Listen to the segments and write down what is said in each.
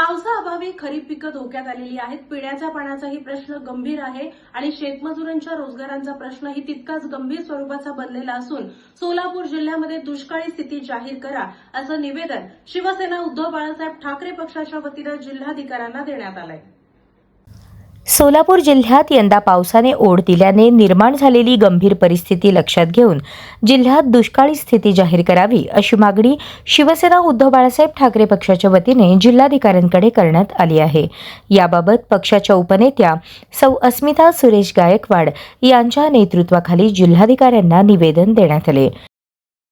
पावसाअभावी खरीप पिकं धोक्यात आलेली आहेत। पिण्याच्या पाण्याचाही प्रश्न गंभीर आहे आणि शेतमजुरांच्या रोजगारांचा प्रश्नही तितकाच गंभीर स्वरूपाचा बनलेला असून सोलापूर जिल्ह्यामध्ये दुष्काळी स्थिती जाहीर करा असं निवेदन शिवसेना उद्धव बाळासाहेब ठाकरे पक्षाच्या वतीनं जिल्हाधिकाऱ्यांना देण्यात आलंय। सोलापूर जिल्ह्यात यंदा पावसाने ओढ दिल्याने निर्माण झालेली गंभीर परिस्थिती लक्षात घेऊन जिल्ह्यात दुष्काळी स्थिती जाहीर करावी अशी मागणी शिवसेना उद्धव बाळासाहेब ठाकरे पक्षाच्या वतीने जिल्हाधिकाऱ्यांकडे करण्यात आली आहे। याबाबत पक्षाच्या उपनेत्या सौ अस्मिता सुरेश गायकवाड यांच्या नेतृत्वाखाली जिल्हाधिकाऱ्यांना निवेदन देण्यात आले।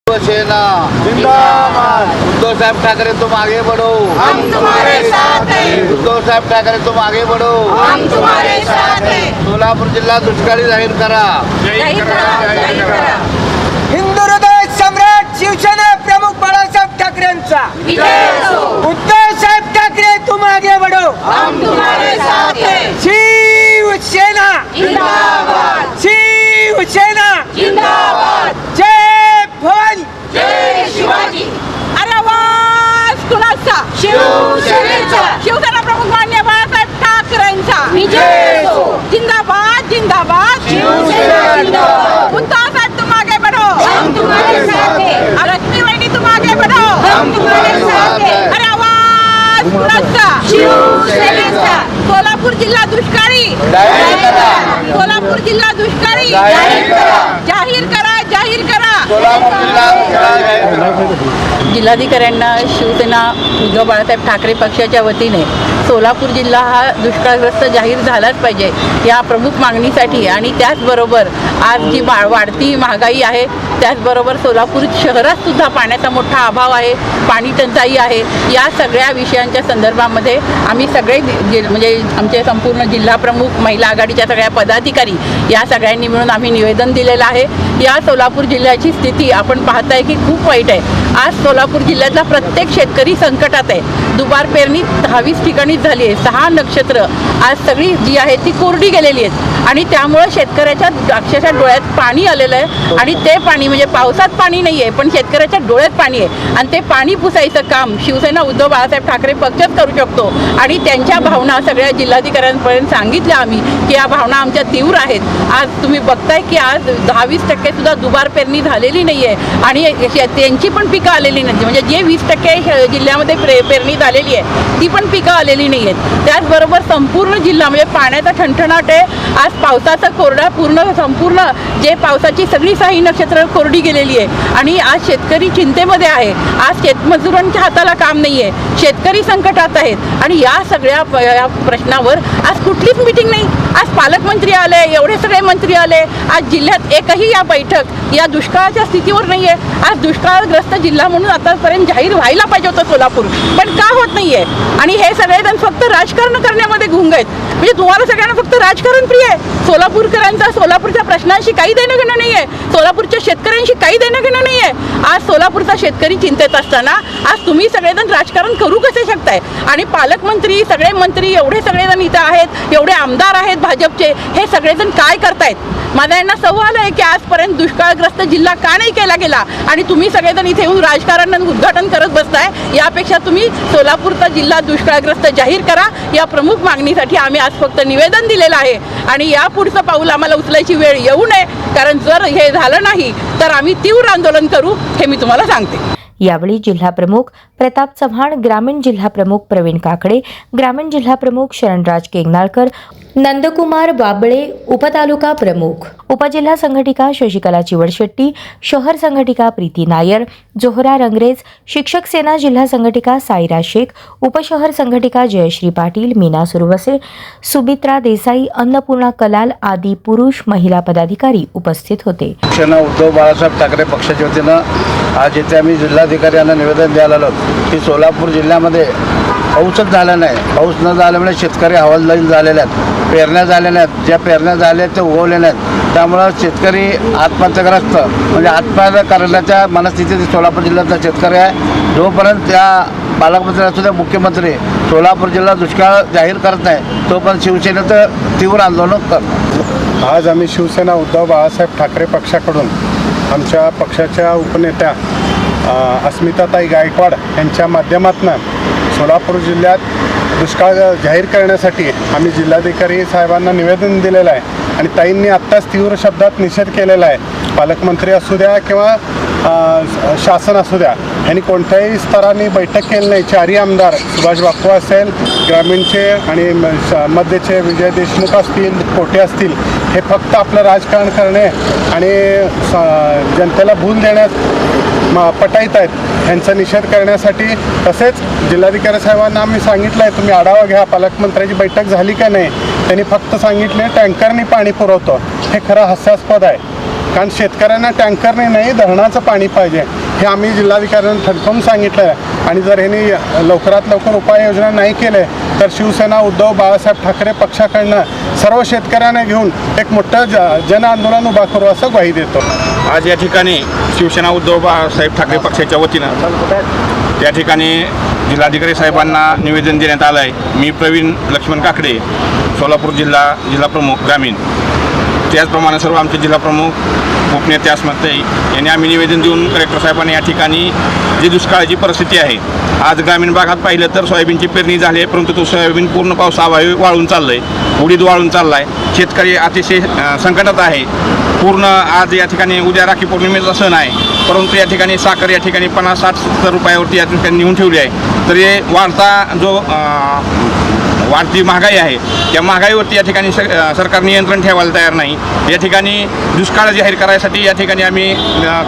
शिवसेना जिंदाबाद। उद्धव साहब ठाकरे तुम आगे बढ़ो, हम तुम्हारे साथ हैं। उद्धव साहब ठाकरे तुम आगे बढ़ो, हम तुम्हारे साथ हैं। सोलापूर जिल्हा दुष्काळी जाहीर करा। जाहीर करा। हिंदू हृदय सम्राट शिवसेना प्रमुख बाळासाहेब ठाकरेंचा विजय असो। उद्धव साहेब ठाकरे तुम आगे बढ़ो, हम तुम्हारे साथ हैं। शिवसेना जिंदाबाद। शिवसेना जिंदाबाद। जय भवानी जय शिवाजी। अरे आवाज कुणाचा? शिवसेनेचा। शिवसेना प्रमुख माननीय बाळासाहेब ठाकरेंचा विजय असो। जिंदाबाद जिंदाबाद शिवसेना जिंदाबाद। उद्धव साहब तुम आगे बढ़ो, हम तुम्हारे साथ हैं। रश्मी वहिनी तुम आगे बढ़ो, हम तुम्हारे साथ हैं। अरे आवाज कुणाचा? शिवसेनेचा। सोलापूर जिल्हा दुष्काळी जाहीर करा। सोलापूर जिल्हा दुष्काळी जाहीर करा। जाहीर करा। जाहीर करा। सोलापूर जिल्हा दुष्काळी जाहीर करा। जिल्हाधिकाऱ्यांना शिवसेना उद्धव बाळासाहेब ठाकरे पक्षाच्या वतीने सोलापूर जिल्हा हा दुष्काळग्रस्त जाहीर झालाच पाहिजे या प्रमुख मागणीसाठी आणि त्याचबरोबर आज जी वाढती महागाई आहे त्याचबरोबर सोलापूर शहरात सुद्धा पाण्याचा मोठा अभाव आहे, पाणी टंचाई आहे, या सगळ्या विषयांच्या संदर्भामध्ये आम्ही सगळे म्हणजे आमचे संपूर्ण जिल्हा प्रमुख महिला आघाडीच्या सगळ्या पदाधिकारी या सगळ्यांनी मिळून आम्ही निवेदन दिलेलं आहे। या सोलापूर जिल्ह्याची स्थिती आपण पाहताय की खूप वाईट आहे। आज सोलापूर जिल्ह्यातला प्रत्येक शेतकरी संकटात आहे। दुबार पेरणी 10-20 ठिकाणीच झाली आहे। 6 नक्षत्र आज सगळी जी आहे ती कोरडी गेलेली आहेत आणि त्यामुळे शेतकऱ्याच्या अक्षरशः डोळ्यात पाणी आलेलं आहे आणि ते पाणी म्हणजे पावसात पाणी नाही आहे पण शेतकऱ्याच्या डोळ्यात पाणी आहे आणि ते पाणी पुसायचं काम शिवसेना उद्धव बाळासाहेब ठाकरे पक्षच करू शकतो आणि त्यांच्या भावना सगळ्या जिल्हाधिकाऱ्यांपर्यंत सांगितल्या आम्ही की या भावना आमच्या तीव्र आहेत। आज तुम्ही बघताय की आज 10-20% सुद्धा दुबार पेरणी झालेली नाही आहे आणि त्यांची पण पिकं आलेली नाही, म्हणजे जे 20% जिल्ह्यामध्ये पेरणी झालेली आहे ती पण पिकं आलेली नाही आहेत। त्याचबरोबर संपूर्ण जिल्हा म्हणजे पाण्याचा ठणठणाट आहे। आज पावसाचा कोरडा संपूर्ण जे पावसाची सगळी 6 नक्षत्र कोरडी गेलेली आहे आणि आज शेतकरी चिंतेमध्ये आहे। आज शेतमजुरांच्या हाताला काम नाही आहे, शेतकरी संकटात आहेत आणि या सगळ्या प्रश्नावर आज कुठलीच मीटिंग नाही। आज पालकमंत्री आले, एवढे सगळे मंत्री आले, आज जिल्ह्यात एकही या बैठक या दुष्काळाच्या स्थितीवर नाही आहे। आज दुष्काळग्रस्त जिल्हा म्हणून आतापर्यंत जाहीर व्हायला पाहिजे होतं सोलापूर, पण का होत नाही आहे आणि हे सगळेजण फक्त राजकारण करण्यामध्ये गुंग आहेत। म्हणजे तुम्हाला सगळ्यांना फक्त राजकारण प्रिय आहे। सोलापूरकरांचा सोलापूरच्या प्रश्नांशी काही देणं घेणं नाही आहे, सोलापूरच्या शेतकऱ्यांशी काही देणं घेणं नाही आहे। आज सोलापूरचा शेतकरी चिंतेत असताना आज तुम्ही सगळेजण राजकारण करू कसे शकताय आणि पालकमंत्री सगळे मंत्री एवढे सगळेजण इथं आहेत, एवढे आमदार आहेत भाजपचे, हे सगळेजण काय करतायत? माझा यांना सवाल आहे की आजपर्यंत दुष्काळग्रस्त जिल्हा का नाही केला गेला आणि तुम्ही सगळेजण इथे येऊन राजकारण उद्घाटन करत बसताय। यापेक्षा तुम्ही सोलापूरचा जिल्हा दुष्काळग्रस्त जाहीर करा या प्रमुख मागणीसाठी आम्ही आज फक्त निवेदन दिलेलं आहे आणि या पुढचं पाऊल आम्हाला उचलायची वेळ येऊ नये, कारण जर हे झालं नाही तर आम्ही तीव्र आंदोलन करू हे मी तुम्हाला सांगते। यावेळी जिल्हा प्रमुख प्रताप चव्हाण, ग्रामीण जिल्हा प्रमुख प्रवीण काकडे, ग्रामीण जिल्हा प्रमुख शरणराज केंगनाळकर, नंदकुमार बाबळे, उपतालुका प्रमुख, उपजिल्हा संघटिका शशिकला चिवडशेट्टी, शहर संघटिका प्रीती नायर, जोहरा रंगरेज, शिक्षक सेना जिल्हा संघटिका साईरा शेख, उपशहर संघटिका जयश्री पाटील, मीना सुरवसे, सुबित्रा देसाई, अन्नपूर्णा कलाल आदी पुरुष महिला पदाधिकारी उपस्थित होते। शिवसेना उद्धव बाळासाहेब ठाकरे पक्षाच्या वतीनं आज इथे आम्ही जिल्हाधिकारी यांना निवेदन द्यायला आलो की सोलापूर जिल्ह्यामध्ये पाऊसच झाला नाही। पाऊस न झाल्यामुळे शेतकरी हवालदिल झालेले आहेत, पेरण्या झालेल्या आहेत, ज्या पेरण्या झाल्या आहेत ते उगवले नाहीत, त्यामुळं शेतकरी आत्महत्याग्रस्त म्हणजे आत्महत्या करण्याच्या मनस्थितीत सोलापूर जिल्ह्यातला शेतकरी आहे। जोपर्यंत त्या पालकमंत्री असू द्या मुख्यमंत्री सोलापूर जिल्हा दुष्काळ जाहीर करत नाही तोपर्यंत शिवसेनेचं तीव्र आंदोलन करतो। आज आम्ही शिवसेना उद्धव बाळासाहेब ठाकरे पक्षाकडून आमच्या पक्षाच्या उपनेत्या अस्मिताताई गायकवाड यांच्या माध्यमातून सोलापूर जिल्ह्यात दुष्काळ जाहीर करण्यासाठी आम्ही जिल्हाधिकारी साहेबांना निवेदन दिलेलं आहे आणि ताईंनी आत्ताच तीव्र शब्दात निषेध केलेला आहे. पालकमंत्री असू द्या किंवा शासन असू द्या, यांनी कोणत्याही स्तरांनी बैठक केली नाही. 4ही आमदार सुभाष बापू असेल, ग्रामीणचे आणि मध्यचे विजय देशमुख असतील, कोटे असतील, हे फक्त आपलं राजकारण करणे आणि जनतेला भूल देण्यात पटाईत आहेत. ह्यांचा निषेध करण्यासाठी तसेच जिल्हाधिकारी साहेबांना आम्ही सांगितलं आहे तुम्ही आढावा घ्या, पालकमंत्र्यांची बैठक झाली का नाही. त्यांनी फक्त सांगितले टँकरनी पाणी पुरवतो. हे खरं हास्यास्पद आहे, कारण शेतकऱ्यांना टँकरने नाही धरणाचं पाणी पाहिजे हे आम्ही जिल्हाधिकाऱ्यांना ठणकावून सांगितलं आहे. आणि जर ह्यांनी लवकरात लवकर उपाययोजना नाही केले तर शिवसेना उद्धव बाळासाहेब ठाकरे पक्षाकडनं सर्व शेतकऱ्यांना घेऊन एक मोठं जन आंदोलन उभा करू असं ग्वाही देतो. आज या ठिकाणी शिवसेना उद्धव बाळासाहेब ठाकरे पक्षाच्या वतीनं या ठिकाणी जिल्हाधिकारी साहेबांना निवेदन देण्यात आलं आहे. मी प्रवीण लक्ष्मण काकडे, सोलापूर जिल्हा प्रमुख ग्रामीण. त्याचप्रमाणे सर्व आमचे जिल्हाप्रमुख उपनेते अस्मत्ते यांनी आम्ही निवेदन देऊन कलेक्टर साहेबांनी या ठिकाणी जी दुष्काळाची परिस्थिती आहे, आज ग्रामीण भागात पाहिलं तर सोयाबीनची पेरणी झाली आहे, परंतु तो सोयाबीन पूर्ण पावसाअभावी वाळून चाललं आहे, उडीद वाळून चालला आहे. शेतकरी अतिशय संकटात आहे. पूर्ण आज या ठिकाणी उद्या राखी पौर्णिमेचा सण आहे, परंतु या ठिकाणी साखर या ठिकाणी 50-60-70 रुपयावरती या ठिकाणी नेऊन ठेवली आहे. तर हे वाढती महागाई आहे, त्या महागाईवरती या ठिकाणी सरकार नियंत्रण ठेवायला तयार नाही. या ठिकाणी दुष्काळ जाहीर करायसाठी या ठिकाणी आम्ही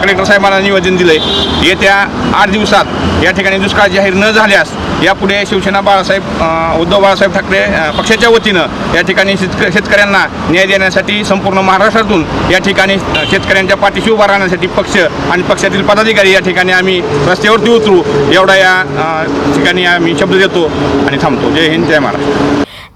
कलेक्टर साहेबांना निवेदन दिलं आहे. येत्या 8 दिवसात या ठिकाणी दुष्काळ जाहीर न झाल्यास यापुढे शिवसेना उद्धव बाळासाहेब ठाकरे पक्षाच्या वतीनं या ठिकाणी शेतकऱ्यांना न्याय देण्यासाठी संपूर्ण महाराष्ट्रातून या ठिकाणी शेतकऱ्यांच्या पाठीशी उभा राहण्यासाठी पक्ष आणि पक्षातील पदाधिकारी या ठिकाणी आम्ही रस्त्यावरती उतरू, एवढा या ठिकाणी आम्ही शब्द देतो आणि थांबतो. जय हिंद, जय महाराष्ट्र.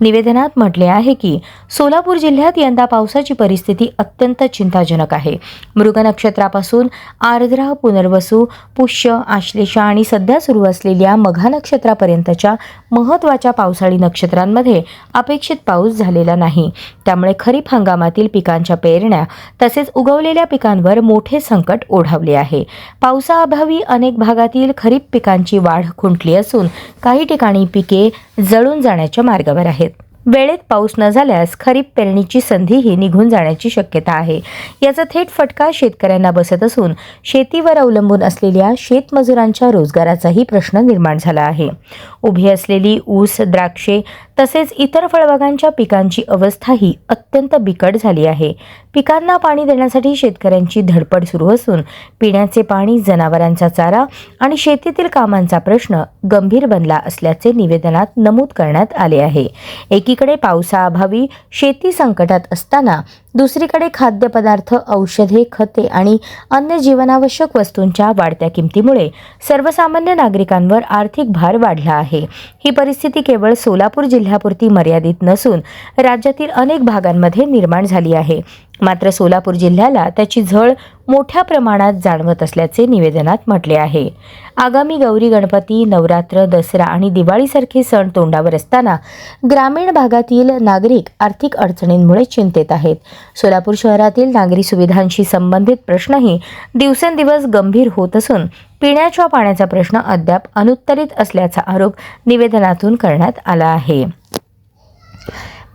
निवेदनात म्हटले आहे की सोलापूर जिल्ह्यात यंदा पावसाची परिस्थिती अत्यंत चिंताजनक आहे. मृग नक्षत्रापासून आर्द्रा, पुनर्वसू, पुष्य, आश्लेषा आणि सध्या सुरू असलेल्या मघा नक्षत्रापर्यंतच्या महत्त्वाच्या पावसाळी नक्षत्रांमध्ये अपेक्षित पाऊस झालेला नाही. त्यामुळे खरीप हंगामातील पिकांच्या पेरण्या तसेच उगवलेल्या पिकांवर मोठे संकट ओढावले आहे. पावसाअभावी अनेक भागातील खरीप पिकांची वाढ खुंटली असून काही ठिकाणी पिके जळून जाण्याच्या मार्गावर आहेत. वेळेत पाऊस न झाल्यास खरीप पेरणीची संधीही निघून जाण्याची शक्यता आहे. याचा थेट फटका शेतकऱ्यांना बसत असून शेतीवर अवलंबून असलेल्या शेतमजुरांच्या रोजगाराचाही प्रश्न निर्माण झाला आहे. उभी असलेली ऊस, द्राक्षे तसेच इतर फळबागांच्या पिकांची अवस्थाही अत्यंत बिकट झाली आहे. पिकांना पाणी देण्यासाठी शेतकऱ्यांची धडपड सुरू असून पिण्याचे पाणी, जनावरांचा चारा आणि शेतीतील कामांचा प्रश्न गंभीर बनला असल्याचे निवेदनात नमूद करण्यात आले आहे. एकीकडे पावसाअभावी शेती संकटात असताना दुसरीकडे खाद्यपदार्थ, औषधे, खते आणि अन्य जीवनावश्यक वस्तूंच्या वाढत्या किमतीमुळे सर्वसामान्य नागरिकांवर आर्थिक भार वाढला आहे. ही परिस्थिती केवळ सोलापूर जिल्ह्यापुरती मर्यादित नसून राज्यातील अनेक भागांमध्ये निर्माण झाली आहे. मात्र सोलापूर जिल्ह्याला त्याची झळ मोठ्या प्रमाणात जाणवत असल्याचे निवेदनात म्हटले आहे. आगामी गौरी गणपती, नवरात्र, दसरा आणि दिवाळीसारखे सण तोंडावर असताना ग्रामीण भागातील नागरिक आर्थिक अडचणींमुळे चिंतेत आहेत. सोलापूर शहरातील नागरी सुविधांशी संबंधित प्रश्नही दिवसेंदिवस गंभीर होत असून पिण्याच्या पाण्याचा प्रश्न अद्याप अनुत्तरित असल्याचा आरोप निवेदनातून करण्यात आला आहे.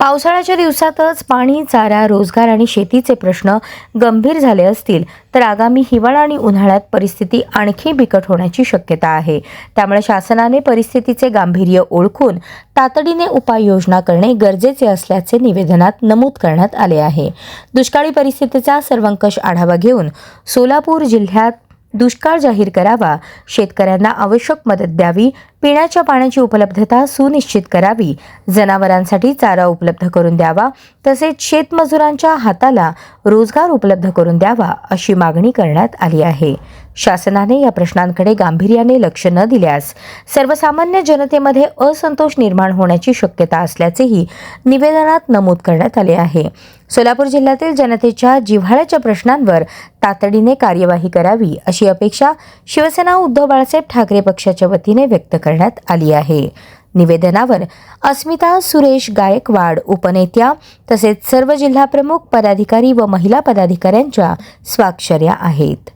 पावसाळ्याच्या दिवसातच पाणी, चारा, रोजगार आणि शेतीचे प्रश्न गंभीर झाले असतील तर आगामी हिवाळा आणि उन्हाळ्यात परिस्थिती आणखी बिकट होण्याची शक्यता आहे. त्यामुळे शासनाने परिस्थितीचे गांभीर्य ओळखून तातडीने उपाययोजना करणे गरजेचे असल्याचे निवेदनात नमूद करण्यात आले आहे. दुष्काळी परिस्थितीचा सर्वंकष आढावा घेऊन सोलापूर जिल्ह्यात दुष्काळ जाहीर करावा, शेतकऱ्यांना आवश्यक मदत द्यावी, पिण्याच्या पाण्याची उपलब्धता सुनिश्चित करावी, जनावरांसाठी चारा उपलब्ध करून द्यावा, तसेच शेतमजुरांच्या हाताला रोजगार उपलब्ध करून द्यावा अशी मागणी करण्यात आली आहे. शासनाने या प्रश्नांकडे गांभीर्याने लक्ष न दिल्यास सर्वसामान्य जनतेमध्ये असंतोष निर्माण होण्याची शक्यता असल्याचेही निवेदनात नमूद करण्यात आले आहे. सोलापूर जिल्ह्यातील जनतेच्या जिव्हाळ्याच्या प्रश्नांवर तातडीने कार्यवाही करावी अशी अपेक्षा शिवसेना उद्धव बाळासाहेब ठाकरे पक्षाच्या वतीने व्यक्त करण्यात आली आहे. निवेदनावर अस्मिता सुरेश गायकवाड उपनेत्या तसेच सर्व जिल्हाप्रमुख, पदाधिकारी व महिला पदाधिकाऱ्यांच्या स्वाक्षऱ्या आहेत.